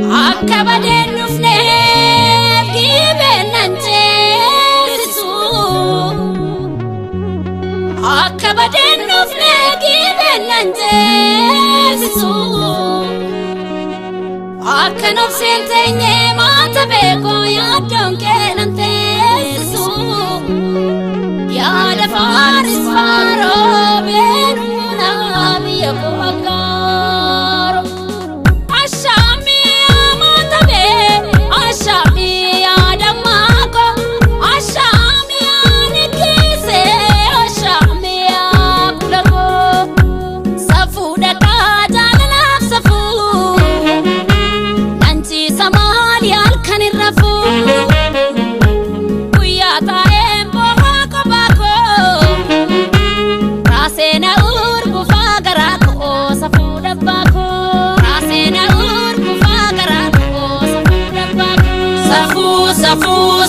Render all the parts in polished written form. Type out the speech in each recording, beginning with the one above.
Akabaden nufne gibenante sisu Akabaden nufne gibenante sisu Akanuf sentenye mata beko yadon kenante sisu Ya da faris faro benuna biyako agaro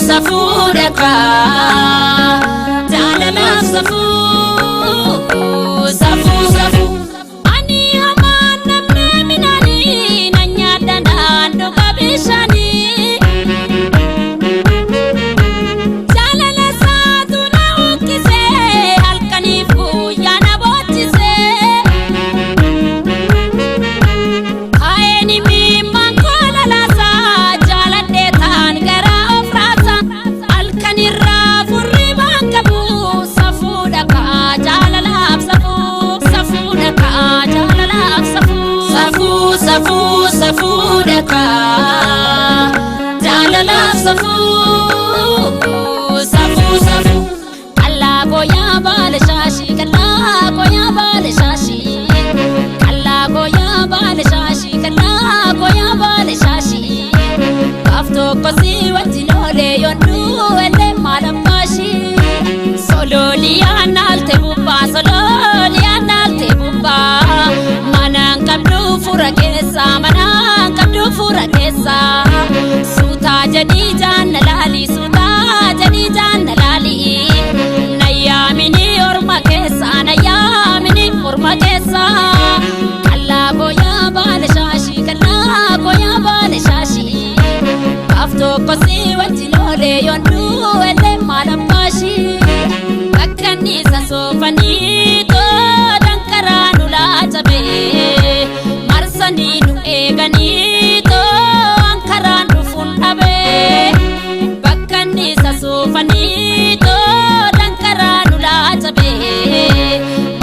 Safu deka Jalala safu Ani aman namne minani Nanyada nando kabishani Jalala satu na ukise Alkanifu yana botise Aeni mimman kola lasa Jalade tan gara Safu deka Jalala safu Kalla goya bal shashi Kalla goya bal shashi Kalla goya bal shashi Kalla goya bal shashi Kafto kosi watinole yondu ele malabashi Sololiana alte bubba Manang kabdu fura kesa Manang kabdu fura kesa Suta jadi jannalali Nayamini orma kesa Kalla goya bal shashi Kalla goya bal shashi Kafto kosi watinole yondu ele malabashi Bakkanisa sofanito dankaranu laatabe Marsani nu eganito ankaranu fundabe Bakkanisa sofanito dankaranu laatabe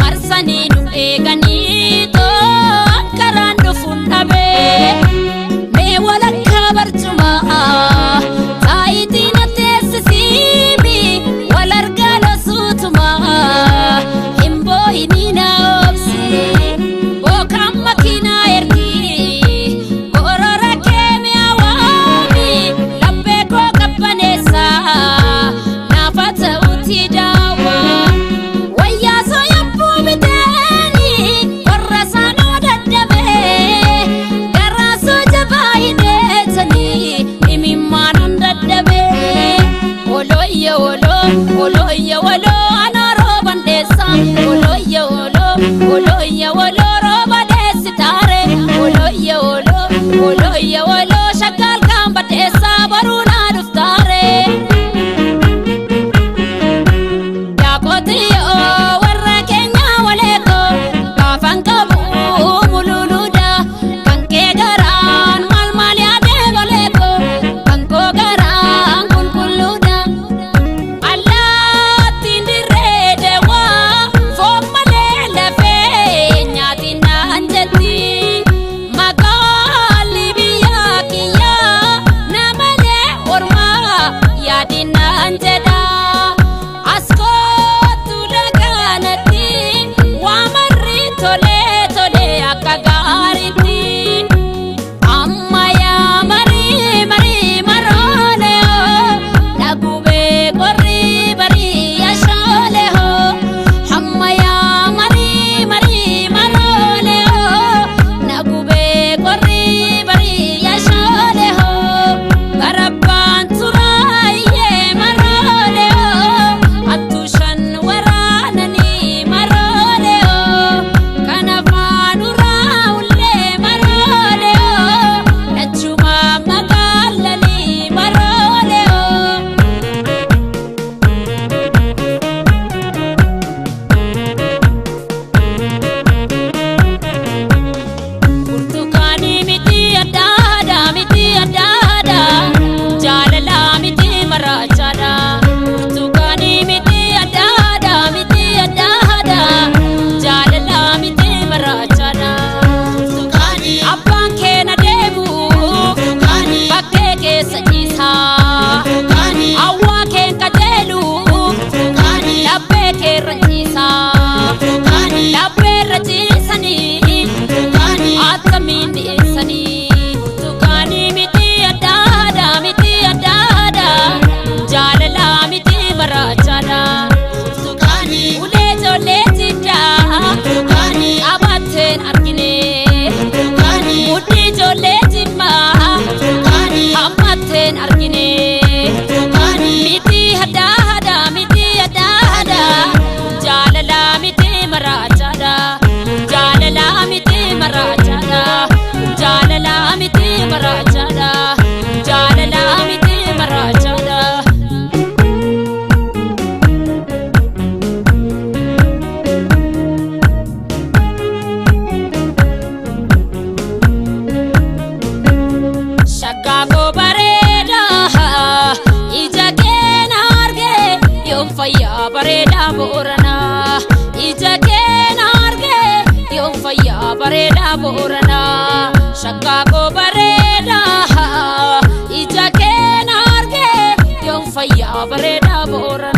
Marsani nu eganito ankaranu fundabe Me walakka barjuma Taitina tesisibi walargalo sutuma Himbo hinina obsi Bokam makina ergi Korora kemi awami Labbe ko kapanesa Nafata uti dawa Waya soyampu biteni Warrasano daddabe Garaso jabayinetani Imimanon daddabe Oloye olo Anaro bandesa Oloye olo roba desitare Oloye olo shakal kamba desa baruna duftare Yakotiyo warra kenya waleko Kafan kabu mululuda Kanke garan mal yade baleko Kanko garan kulkuluda Allah tindire dewa Fomale lefe nyatina anjeti Magali biya kiya Namale orma yadina anjeda Asko tulaganati Wamarri tole akagariti Amma ya mari marole ho Nagube korri bari ashole ho Amma ya mari marole ho Nagube korri bari ashole ho Garabban turaye marole boorana shakka ko bareda ija ke narge yon fayya bareda boorana